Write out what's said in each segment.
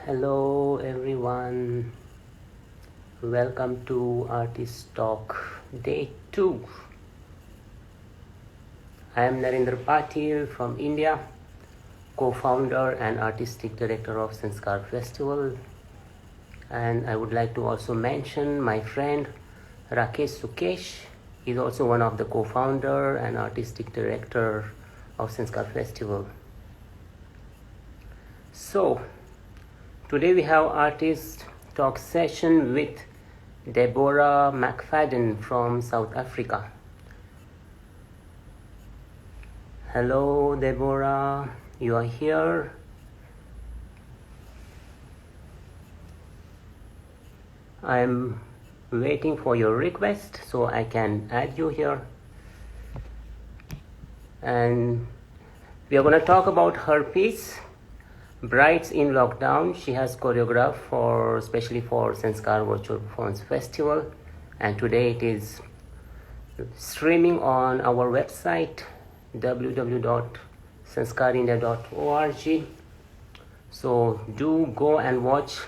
Hello everyone, welcome to Artist Talk Day 2. I am Narendra Patil from India, co-founder and artistic director of Sanskar Festival, and I would like to also mention my friend Rakesh Sukesh is also one of the co-founder and artistic director of Sanskar Festival. So today we have artist talk session with Deborah McFadden from South Africa. Hello Deborah, you are here. I am waiting for your request so I can add you here. And we are going to talk about her piece, Brides in Lockdown. She has choreographed especially for Sanskar Virtual Performance Festival, and today it is streaming on our website www.sanskarindia.org. So do go and watch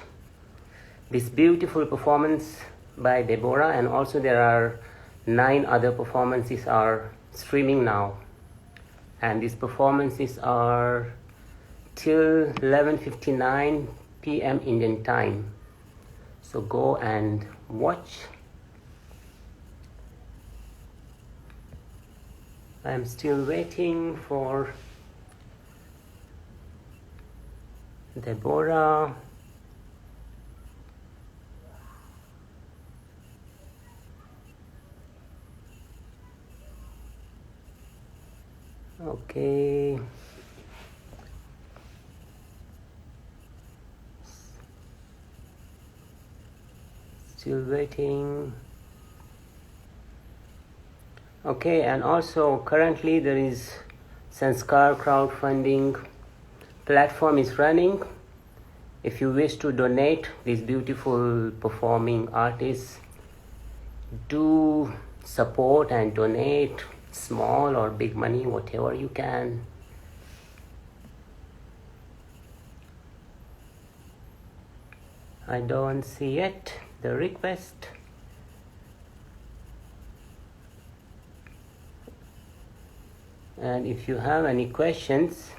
this beautiful performance by Deborah, and also there are 9 other performances are streaming now, and these performances are till 11:59 p.m. Indian time. So go and watch. I am still waiting for Deborah. Okay. Still waiting. Okay, and also currently there is Sanskar crowdfunding platform is running. If you wish to donate these beautiful performing artists, do support and donate small or big money, whatever you can. I don't see yet the request. And if you have any questions,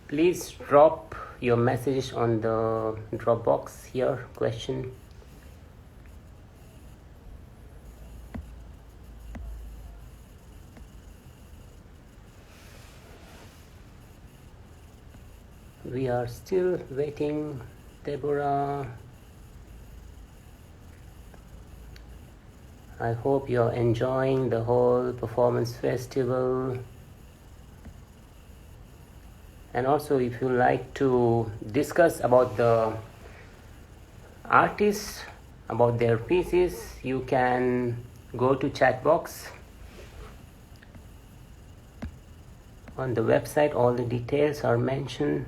please drop your message on the Dropbox here, question. We are still waiting, Deborah. I hope you're enjoying the whole performance festival. And also, if you like to discuss about the artists, about their pieces, you can go to chat box on the website. All the details are mentioned.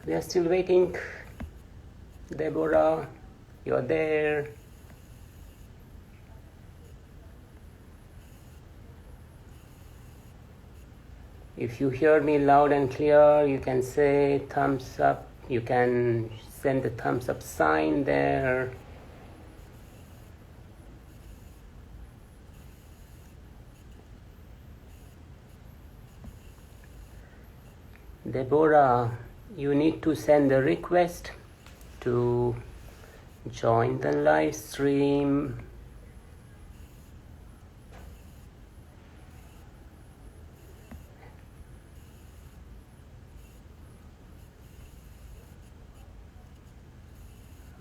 We are still waiting. Deborah, you're there. If you hear me loud and clear, you can say thumbs up. You can send the thumbs up sign there. Deborah, you need to send a request to join the live stream.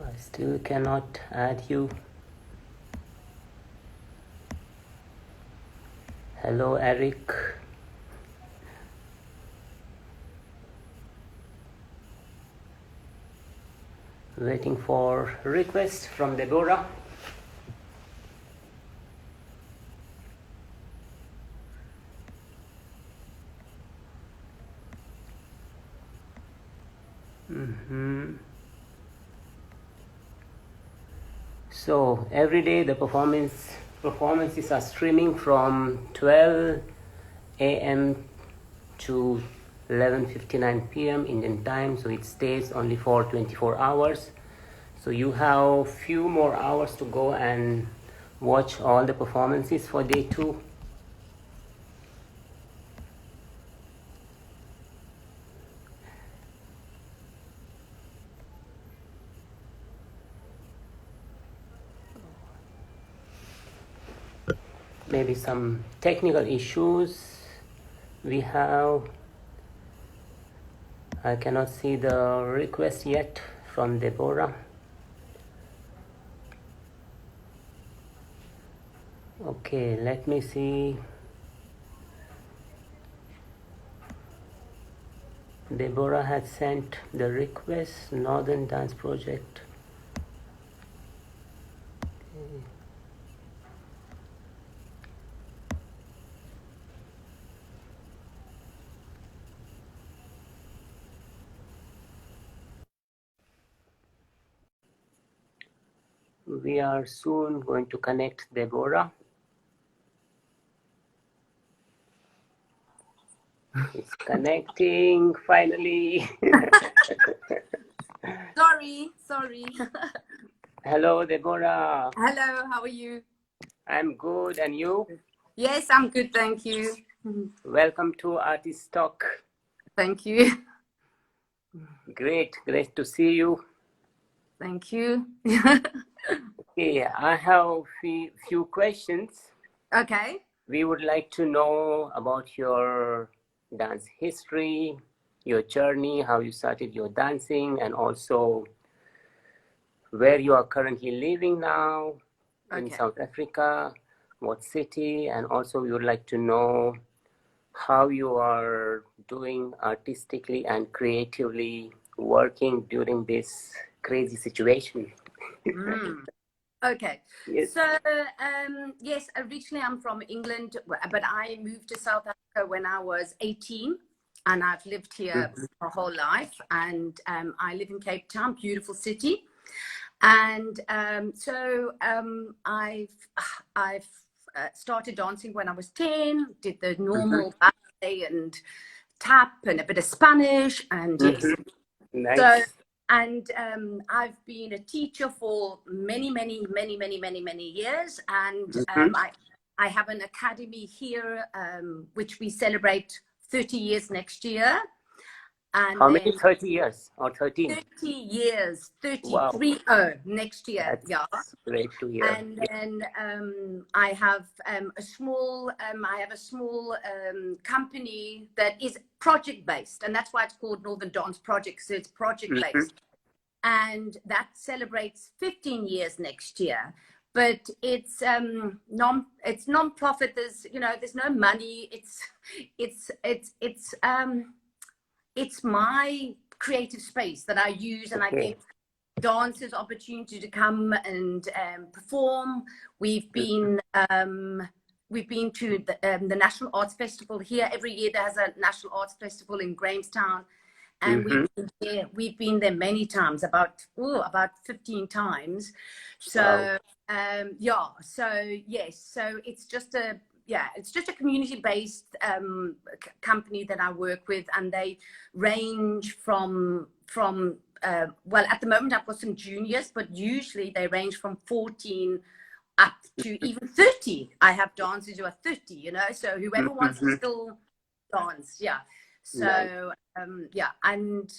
I still cannot add you. Hello, Eric. Waiting for request from Deborah. So every day the performance performances are streaming from 12 a.m. to 11:59 p.m. Indian time, so it stays only for 24 hours. So you have few more hours to go and watch all the performances for day 2. Maybe some technical issues we have. I cannot see the request yet from Deborah. Okay, let me see. Deborah had sent the request, Northern Dance Project. We are soon going to connect Deborah. It's connecting finally. Sorry. Hello, Deborah. Hello, how are you? I'm good, and you? Yes, I'm good, thank you. Welcome to Artist Talk. Thank you. Great to see you. Thank you. Okay, I have few questions. Okay. We would like to know about your dance history, your journey, how you started your dancing, and also where you are currently living now in South Africa, what city, and also we would like to know how you are doing artistically and creatively working during this crazy situation. Okay. Yes. So, yes, originally I'm from England, but I moved to South Africa when I was 18, and I've lived here my whole life. And I live in Cape Town, beautiful city. And so I've started dancing when I was 10, did the normal ballet and tap and a bit of Spanish, and yes. Nice. So, and I've been a teacher for many years, and I have an academy here, which we celebrate 30 years next year. And how many? 30 years or 13? 30 years, 30, wow. 30 next year. That's great to hear. And then I have a small company that is project based, and that's why it's called Northern Dance Project. So it's project based, and that celebrates 15 years next year. But it's non-profit. There's no money. It's my creative space that I use, and I give dancers opportunity to come and perform. We've been to the National Arts Festival here. Every year there has a National Arts Festival in Grahamstown, and we've been there many times, about 15 times. So so it's just a community-based company that I work with, and they range from well, at the moment I've got some juniors, but usually they range from 14 up to even 30. I have dancers who are 30, so whoever wants to still dance. So and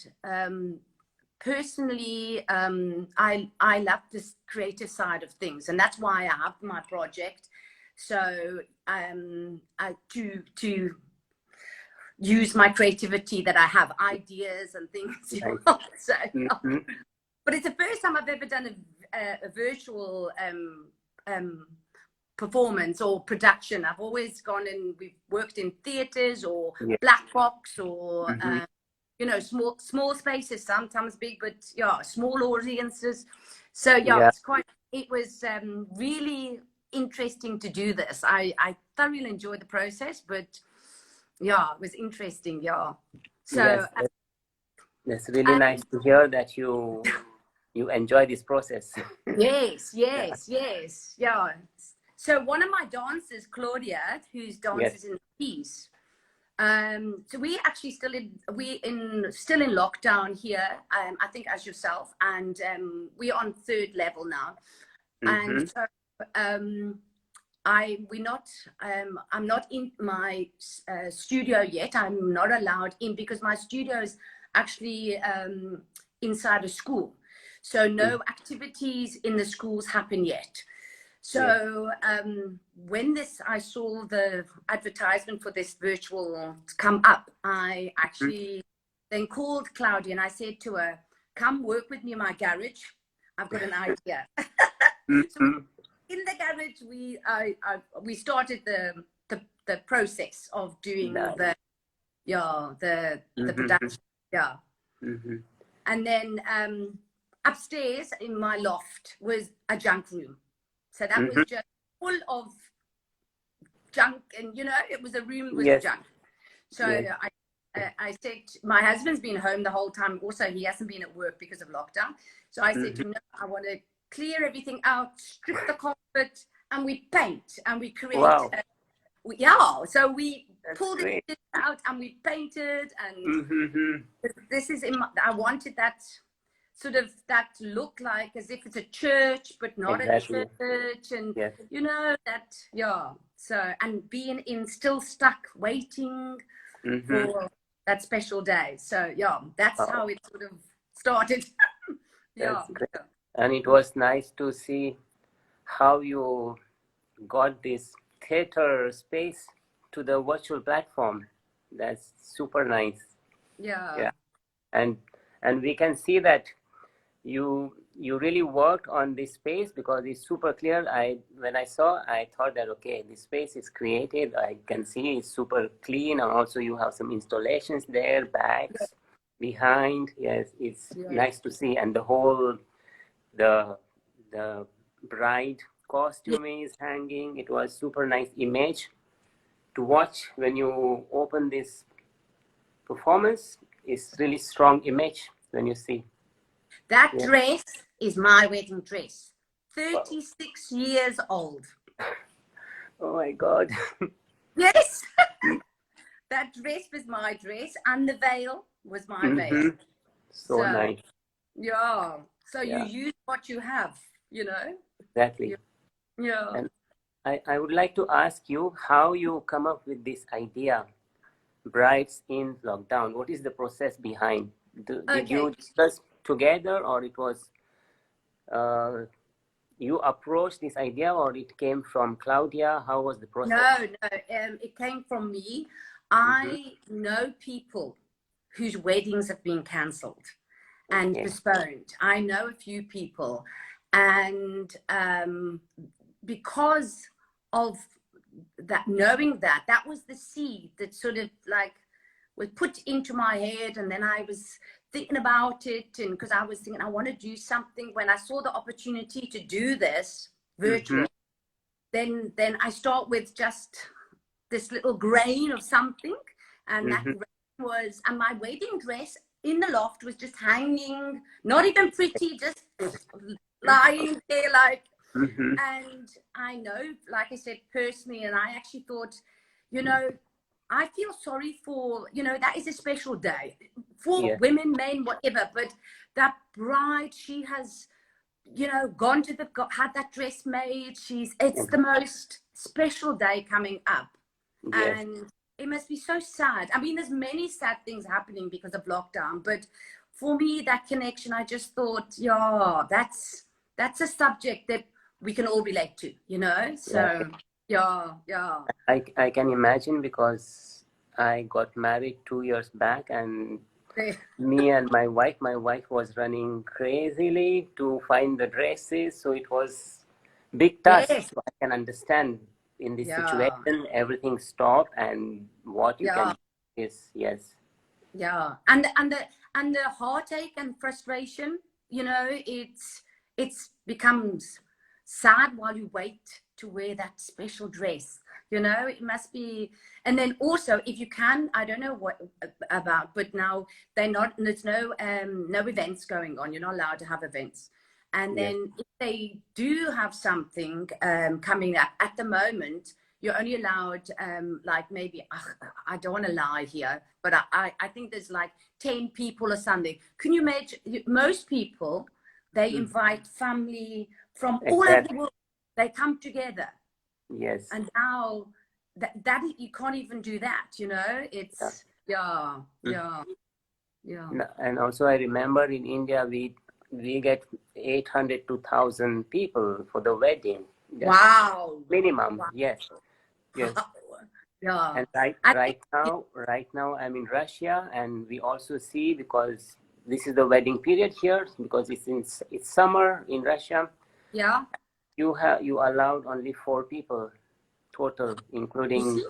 personally, I love this creative side of things, and that's why I have my project. So to use my creativity that I have, ideas and things. But it's the first time I've ever done a virtual performance or production. I've always we've worked in theaters or black box or small spaces, sometimes big, but small audiences. So it was really interesting to do this. I thoroughly enjoyed the process, but it was interesting. So that's really nice to hear that you enjoy this process. Yes. So one of my dancers, Claudia, whose dances in the piece. So we actually still in lockdown here. I think as yourself, and we're on 3rd level now. And so I'm not in my studio yet. I'm not allowed in because my studio is actually inside a school. So no activities in the schools happen yet. So when I saw the advertisement for this virtual come up, I actually then called Claudia and I said to her, come work with me in my garage. I've got an idea. So in the garage, we started the process of doing the production. Yeah. And then upstairs in my loft was a junk room. So that was just full of junk, and it was a room with junk. So I said, my husband's been home the whole time. Also, he hasn't been at work because of lockdown. So I said to him, no, I want to clear everything out, strip the carpet, and we paint and we create. Wow. So we pulled it out and we painted, and this is I wanted that sort of that look like as if it's a church, but not a church, and so, and being still stuck waiting for that special day. So that's how it sort of started. That's great. And it was nice to see how you got this theater space to the virtual platform. That's super nice. Yeah. And we can see that you really worked on this space because it's super clear. When I saw, I thought that, okay, this space is created. I can see it's super clean, and also you have some installations there, bags behind. Yes, it's nice to see. And the whole the bride costume is hanging. It was super nice image to watch when you open this performance. It's really strong image when you see. That dress is my wedding dress. 36 years old. Oh my God. Yes. That dress was my dress, and the veil was my veil. So nice. Yeah. So you use what you have, Exactly. Yeah. And I would like to ask you how you come up with this idea, brides in lockdown. What is the process behind? Did you discuss together, or it was you approached this idea, or it came from Claudia? How was the process? No, it came from me. I know people whose weddings have been cancelled and postponed. I know a few people, and because of that, knowing that was the seed that sort of like was put into my head, and then I was thinking about it, and because I was thinking I want to do something. When I saw the opportunity to do this virtual, then I start with just this little grain of something, and that grain was, and my wedding dress in the loft was just hanging, not even pretty, just lying there like. And I know, like I said, personally, and I actually thought, I feel sorry for, that is a special day for women, men, whatever, but that bride, she has, gone to had that dress made. It's the most special day coming up. And it must be so sad. I mean, there's many sad things happening because of lockdown, but for me, that connection, I just thought, that's a subject that we can all relate to, so I can imagine, because I got married 2 years back, and me and my wife was running crazily to find the dresses, so it was big task. So I can understand in this situation everything stopped, and what you can do is and the heartache and frustration, it's becomes sad while you wait to wear that special dress. It must be. And then also, if you can, I don't know what about, but now there's no events going on. You're not allowed to have events. And then if they do have something coming up at the moment, you're only allowed like maybe, I don't want to lie here, but I think there's like 10 people or something. Can you imagine? Most people, they invite family from all over the world. They come together. Yes. And now that you can't even do that, you know? It's, yeah. And also I remember in India, we get 800 to 1,000 people for the wedding. Wow. Minimum, Wow. yes. Yes. Yeah. And right now I'm in Russia, and we also see, because this is the wedding period here, because it's summer in Russia. Yeah. You allowed only 4 people total, including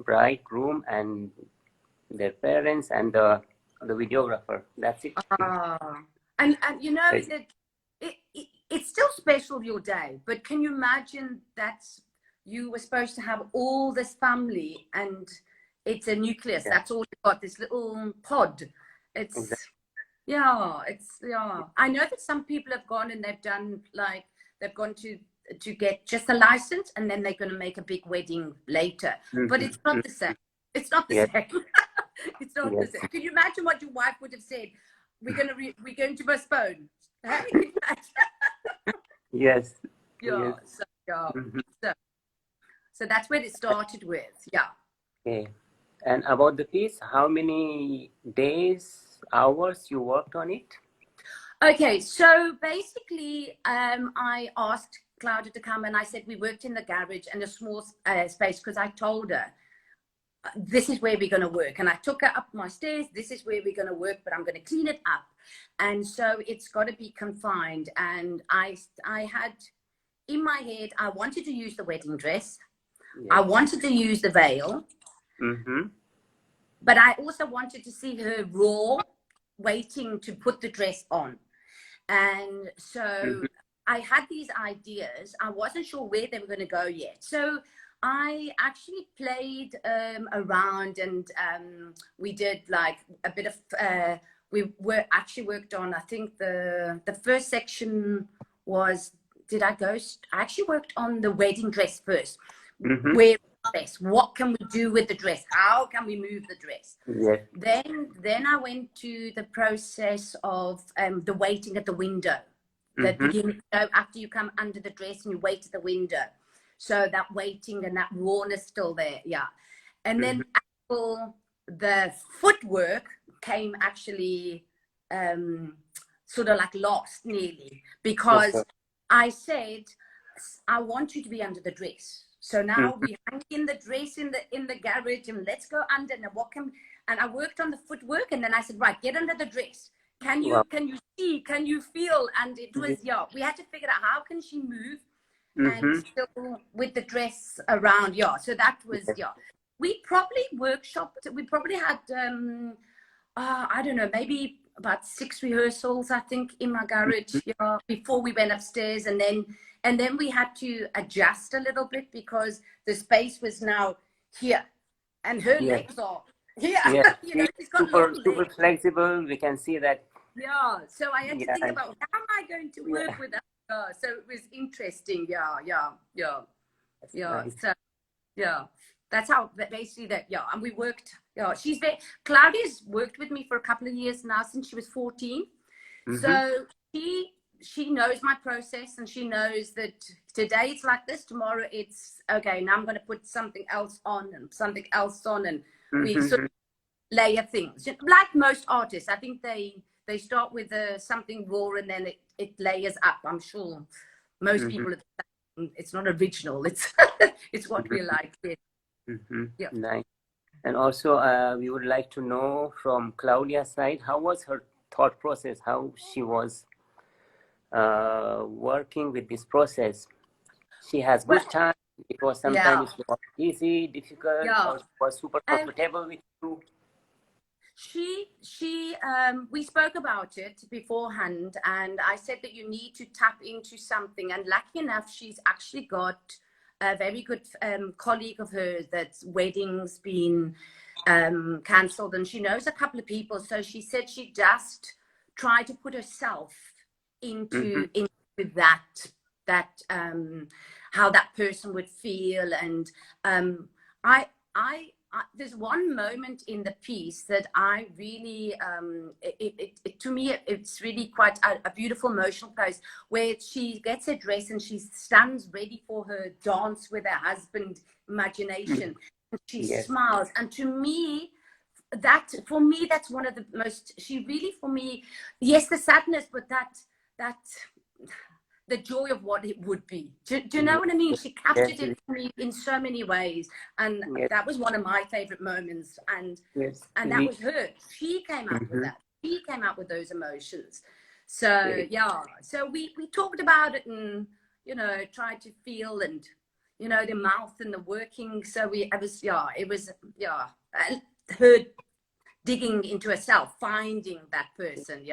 bride, groom, and their parents, and the videographer. That's it. And you know that it's still special, your day, but can you imagine that you were supposed to have all this family and it's a nucleus, that's all you've got, this little pod. It's I know that some people have gone and they've done, like, they've gone to get just a license, and then they're going to make a big wedding later. But it's not the same. It's not the same. It's not the same. Can you imagine what your wife would have said? We're going to postpone. Yes. So that's where it started with. Okay. And about the piece, how many days, hours you worked on it? Okay, so basically, I asked Claudia to come, and I said we worked in the garage and a small space, because I told her this is where we're going to work, and I took her up my stairs. This is where we're going to work, but I'm going to clean it up, and so it's got to be confined. And I had in my head, I wanted to use the wedding dress, I wanted to use the veil, but I also wanted to see her raw, waiting to put the dress on. And so I had these ideas. I wasn't sure where they were going to go yet. So I actually played around, and we did like a bit of, we actually worked on, I think the first section was, I actually worked on the wedding dress first. Where dress, what can we do with the dress? How can we move the dress? Then I went to the process of the waiting at the window. The beginning, after you come under the dress and you wait at the window. So that waiting and that rawness still there, And then the footwork came actually sort of like lost nearly, because I said, I want you to be under the dress. So now we hang in the dress in the garage, and let's go under. And I worked on the footwork, and then I said, right, get under the dress. Can you see? Can you feel? And it was we had to figure out how can she move, and still with the dress around. So that was We probably workshopped. We probably had I don't know, maybe about 6 rehearsals, I think, in my garage before we went upstairs, and then we had to adjust a little bit, because the space was now here, and her legs are here. You know, she's got super flexible. We can see that. So I had to think about, how am I going to work with that? So it was interesting. So that's how basically that. And we worked. Claudia's worked with me for a couple of years now, since she was 14. So she knows my process, and she knows that today it's like this, tomorrow it's okay, now I'm going to put something else on and something else on, and we sort of layer things. Like most artists, I think they start with something raw, and then it layers up. I'm sure most people, it's not original, it's it's what we like. Nice. And also we would like to know from Claudia's side, how was her thought process, how she was working with this process. She has good time. It was sometimes it was easy, difficult, or was super comfortable with you. We spoke about it beforehand, and I said that you need to tap into something, and lucky enough, she's actually got a very good colleague of hers that's wedding's been cancelled, and she knows a couple of people. So she said she just tried to put herself into that how that person would feel. And I there's one moment in the piece that I really to me it's really quite a beautiful emotional place, where she gets her dress and she stands ready for her dance with her husband, imagination, and she smiles. And to me, for me, that's one of the most, she really, for me, yes, the sadness, but that the joy of what it would be. Do you know what I mean? She captured it for me in so many ways, and that was one of my favorite moments. And that was her. She came out with that. She came out with those emotions. So so we talked about it, and tried to feel, and the mouth and the working. So it was her digging into herself, finding that person.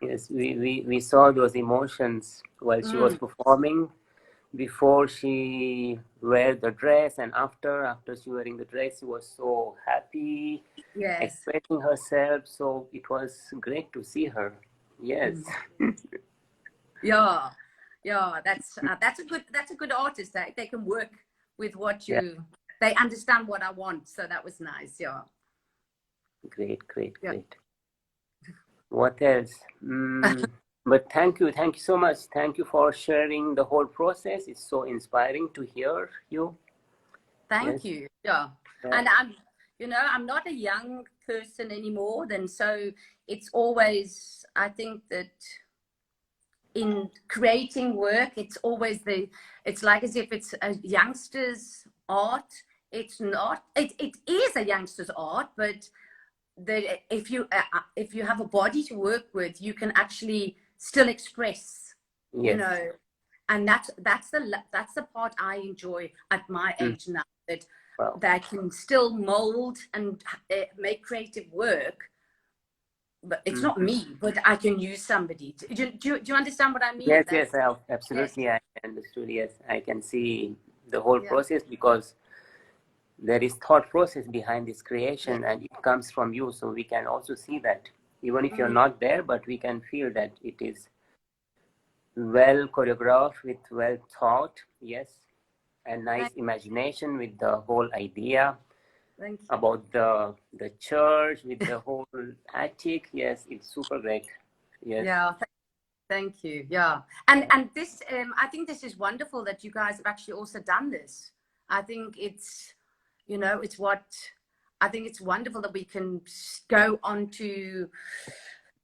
Yes, we saw those emotions while she was performing, before she wear the dress, and after she wearing the dress, she was so happy, expressing herself. So it was great to see her. Yes. That's a good artist. They can work with what you. They understand what I want. So that was nice. Great. What else? But thank you so much. Thank you for sharing the whole process. It's so inspiring to hear you. Thank you. And I'm not a young person anymore. Then so it's always, I think that in creating work, it's always it's like as if it's a youngster's art. It's not. It is a youngster's art, but if you have a body to work with, you can actually still express, and that's the part I enjoy at my age now, that I can still mold and make creative work, but it's not me, but I can use somebody. Do you understand what I mean? Yes, absolutely. I understood. Yes, I can see the whole process, because there is thought process behind this creation, and it comes from you. So we can also see that, even if you're not there, but we can feel that it is well choreographed, with well thought. Yes, and nice imagination with the whole idea about the church, with the whole attic. Yes, it's super great. Yes. Thank you. And this I think this is wonderful that you guys have actually also done this. I think it's I think it's wonderful that we can go onto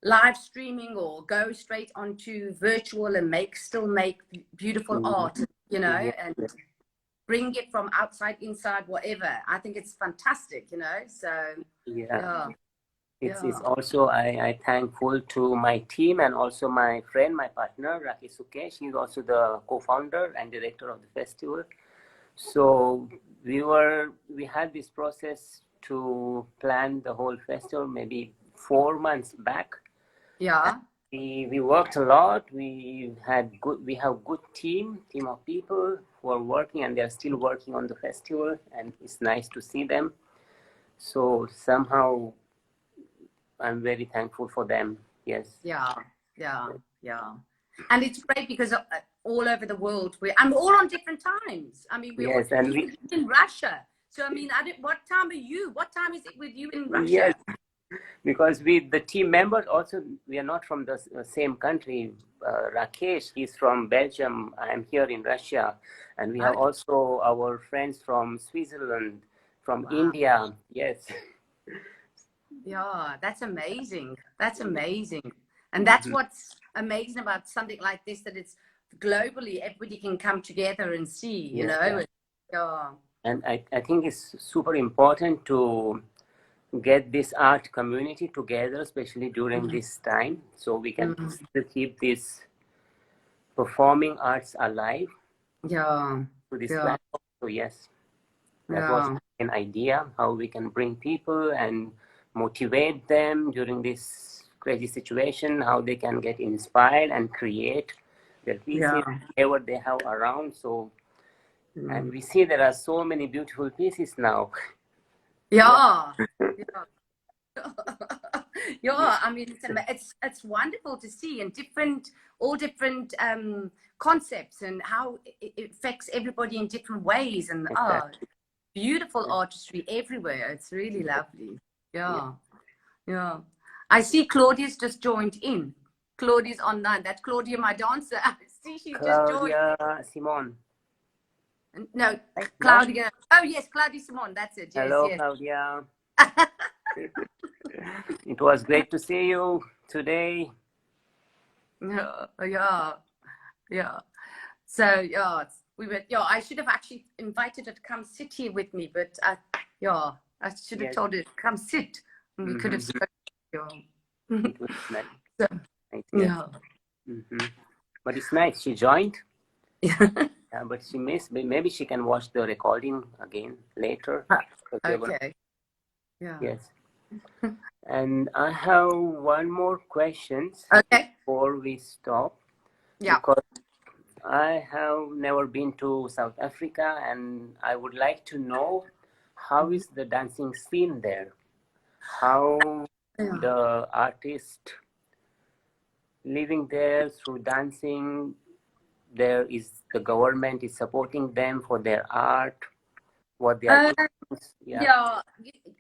live streaming or go straight onto virtual and still make beautiful art, and bring it from outside, inside, whatever. I think it's fantastic, so It's also, I thankful to my team, and also my friend, my partner, Raki Sukesh. He's also the co-founder and director of the festival. So we had this process to plan the whole festival maybe 4 months back. We worked a lot. We have good team of people who are working, and they're still working on the festival, and it's nice to see them. So somehow I'm very thankful for them. Yes. And it's great because all over the world and all on different times. I mean, we're in Russia. So I mean, what time are you? What time is it with you in Russia? Yes, because the team members also, we are not from the same country. Rakesh, he's from Belgium. I am here in Russia, and we have also our friends from Switzerland, from India. Yes. That's amazing. And that's what's amazing about something like this, that it's globally, everybody can come together and see, And I think it's super important to get this art community together, especially during this time, so we can still keep this performing arts alive to this platform. So yes, that was an idea, how we can bring people and motivate them during this crazy situation, how they can get inspired and create their pieces, whatever they have around. So, and we see there are so many beautiful pieces now. Yeah, I mean, it's wonderful to see, and all different concepts, and how it affects everybody in different ways, and Exactly. beautiful artistry everywhere. It's really lovely. Yeah, yeah. I see Claudia's just joined in. Claudia's online. That's Claudia, my dancer. I see she just joined. Claudia Simon. No, No? Claudia. Oh yes, Claudia Simon. That's it. Yes, Hello, yes. Claudia. It was great to see you today. Yeah, yeah, yeah. So yeah, we were. Yeah, I should have actually invited her to come sit here with me, but yeah, I should have Yes. told her to come sit, and we could have Mm-hmm. spoken. Yeah. It was nice. So, Nice, yes. yeah. Mm-hmm. But it's nice. She joined, Yeah. but she missed. Maybe she can watch the recording again later. Okay. Yeah. Yes. And I have one more question Okay. before we stop, Yeah. because I have never been to South Africa, and I would like to know how is the dancing scene there? How Yeah. the artist living there through dancing, there is the government is supporting them for their art, what they are Uh, doing. Yeah. yeah.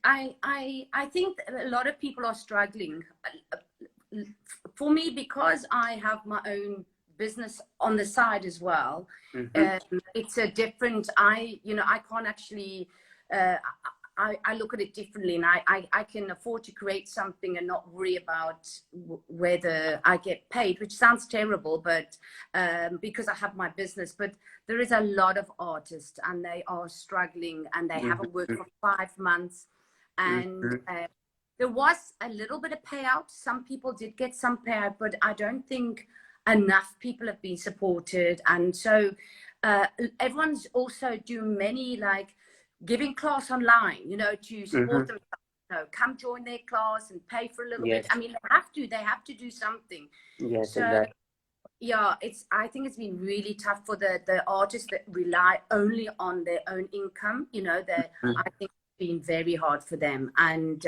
I think a lot of people are struggling. For me, because I have my own business on the side as well, it's a different. I can't actually. I look at it differently, and I can afford to create something and not worry about whether I get paid, which sounds terrible, but because I have my business. But there is a lot of artists, and they are struggling, and they haven't worked for 5 months, and there was a little bit of payout. Some people did get some payout, but I don't think enough people have been supported, and so everyone's also doing many, like, giving class online, to support them. Come join their class and pay for a little bit. Yes. I mean, they have to do something. Yes, So exactly. yeah, I think it's been really tough for the artists that rely only on their own income. I think it's been very hard for them. And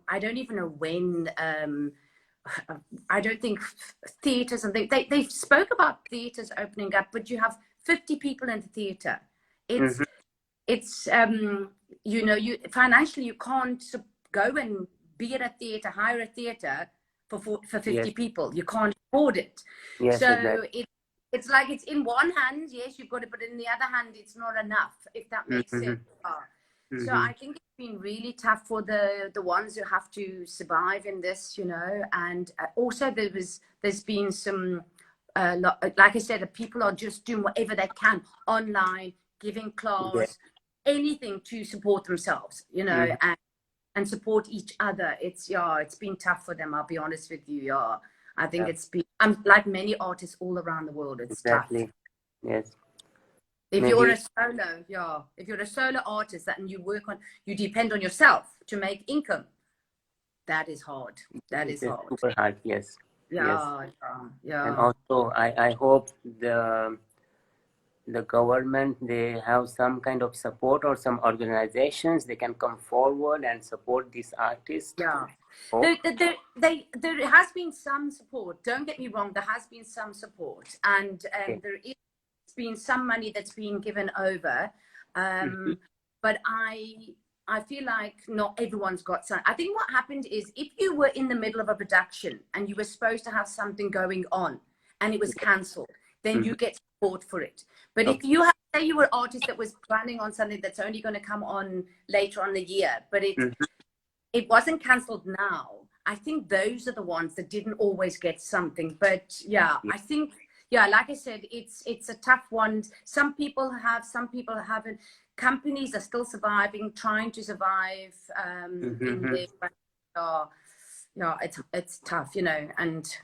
I don't even know when. I don't think theatres and they spoke about theatres opening up, but you have 50 people in the theatre. It's you financially you can't go and be at a theatre, hire a theatre for 50 people. You can't afford it. Yes, So exactly. it's like, it's in one hand, yes, you've got it, but in the other hand, it's not enough, if that makes sense. So I think it's been really tough for the ones who have to survive in this, and also there's been some, like I said, people are just doing whatever they can online, giving class, anything to support themselves, and support each other. It's been tough for them, I'll be honest with you. I think it's been, like many artists all around the world, it's tough. Yes. If you're a solo artist and you depend on yourself to make income, that is hard. That is hard. Super hard. Yes. Yeah. And also, I hope the government, they have some kind of support, or some organizations they can come forward and support these artists. Yeah. There has been some support. Don't get me wrong. There has been some support, and there is been some money that's been given over, but I feel like not everyone's got some. I think what happened is, if you were in the middle of a production and you were supposed to have something going on and it was cancelled, then you get support for it. But if you say you were an artist that was planning on something that's only going to come on later on in the year, but it wasn't cancelled now, I think those are the ones that didn't always get something. But I think, like I said, it's a tough one. Some people have, some people haven't. Companies are still surviving, trying to survive in their, it's tough, and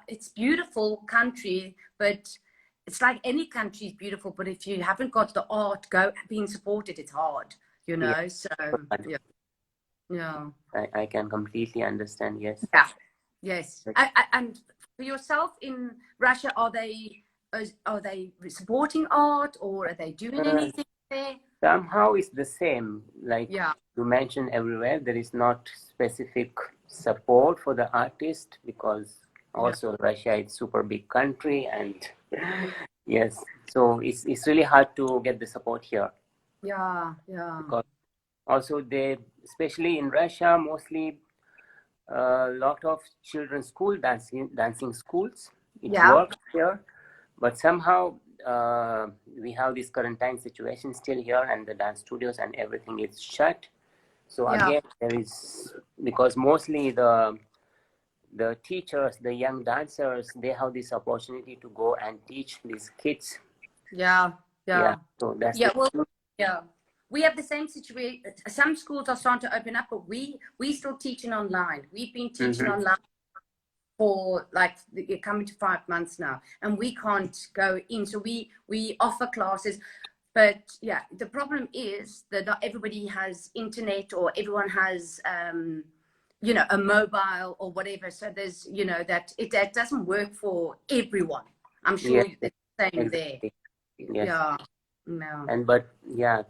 it's beautiful country, but it's like any country is beautiful, but if you haven't got the art being supported, it's hard, so I can completely understand. Yes. Yes. And for yourself in Russia, are they supporting art, or are they doing anything there? Somehow it's the same. Like Yeah. you mentioned, everywhere there is not specific support for the artist because Yeah. also Russia is super big country and yes, so it's really hard to get the support here Yeah. Yeah. because also they, especially in Russia, mostly a lot of children's school dancing schools. It Yeah. works here, but somehow we have this quarantine situation still here, and the dance studios and everything is shut. So Yeah. again, there is, because mostly the teachers, the young dancers, they have this opportunity to go and teach these kids. Yeah. Yeah, Yeah. so that's Yeah. the Well, yeah. We have the same situation. Some schools are starting to open up, but we still teaching online. We've been teaching online for like coming to 5 months now, and we can't go in. So we offer classes, but yeah, the problem is that not everybody has internet, or everyone has you know, a mobile or whatever. So there's, you know, that doesn't work for everyone. I'm sure yes, it's the same there. exactly. Yes. Yeah. No. And but yeah,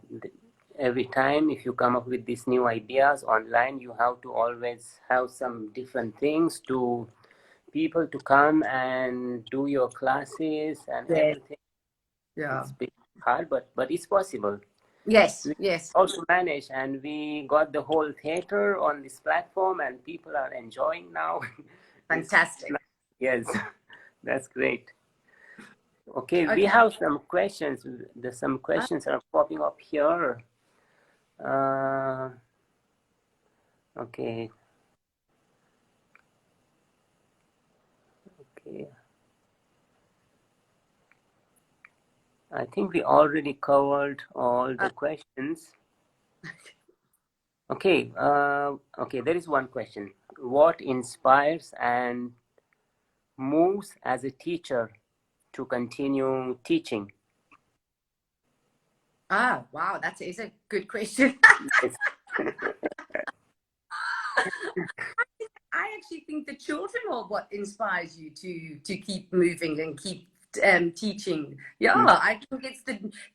every time if you come up with these new ideas online, you have to always have some different things to people to come and do your classes and Yeah. everything. Yeah. It's a bit hard, but it's possible. Yes. We Yes. also manage, and we got the whole theater on this platform, and people are enjoying now. Fantastic. Yes, that's great. Okay, we Okay. have some questions. There's some questions are popping up here. Okay. Okay. I think we already covered all the questions. Okay. Okay, there is one question. What inspires and moves as a teacher to continue teaching? Ah, wow, that is a good question. Yes. I actually think the children are what inspires you to keep moving and keep teaching. Yeah, I think it's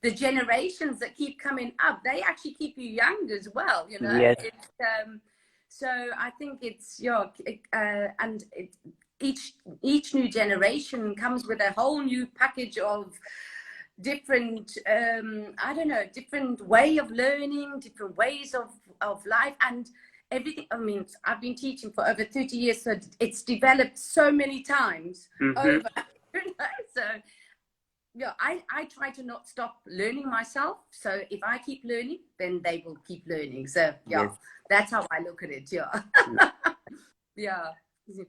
the generations that keep coming up. They actually keep you young as well. You know, Yes. it's so I think it's and each new generation comes with a whole new package of different I don't know, different way of learning, different ways of life, and everything. I mean, I've been teaching for over 30 years, so it's developed so many times over. So yeah, I try to not stop learning myself. So if I keep learning, then they will keep learning. So yeah, Yes. that's how I look at it. Yeah. Yeah.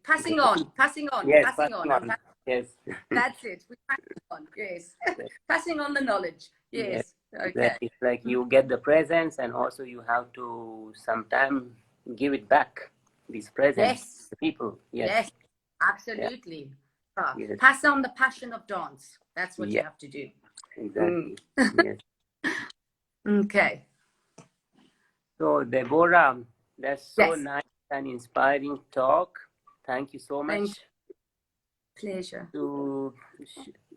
Passing Yes. on, passing on, Yes. passing on. Yes. That's it. We pass on. Yes. Passing on the knowledge. Yes. Yes. Okay. Exactly. It's like you get the presents, and also you have to sometime give it back. These presents Yes. to people. Yes. Yes. Absolutely. Yes. Pass on the passion of dance. That's what you Yeah. have to do. Exactly. Yes. Okay. So Deborah, that's so Yes. nice and inspiring talk. Thank you so much. Thank you. Pleasure. To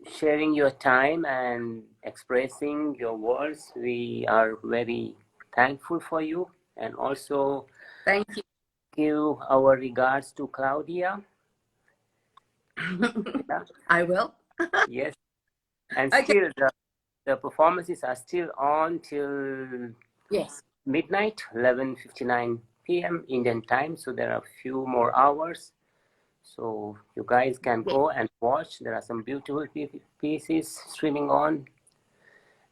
sharing your time and expressing your words. We are very thankful for you, and also Thank you. give our regards to Claudia. Yeah. I will. Yes, and Okay. still the performances are still on till Yes. midnight, 11:59 p.m. Indian time. So there are a few more hours. So you guys can go and watch. There are some beautiful pieces streaming on.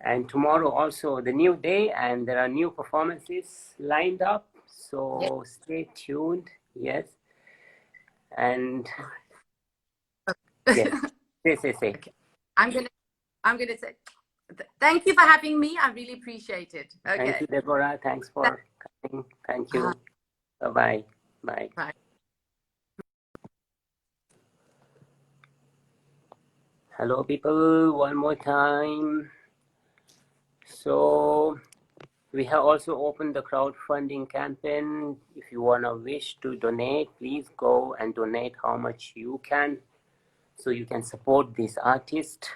And tomorrow also the new day, and there are new performances lined up. So stay tuned. Yes. And yes, say. Okay. I'm gonna say thank you for having me. I really appreciate it. Okay. Thank you, Deborah. Thanks for coming. Thank you. Bye-bye. Bye. Bye. Hello, people. One more time. So we have also opened the crowdfunding campaign. If you wanna wish to donate, please go and donate how much you can, so you can support this artist.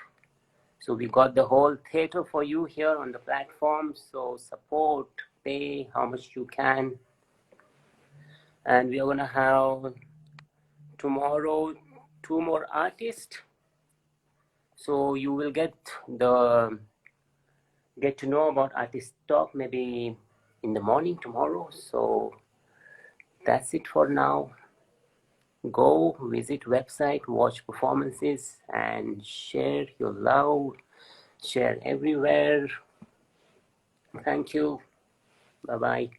So we got the whole theater for you here on the platform. So support, pay how much you can. And we are gonna have tomorrow 2 more artists. So you will get to know about artist talk maybe in the morning tomorrow. So that's it for now. Go visit website, watch performances, and share your love. Share everywhere. Thank you. Bye bye.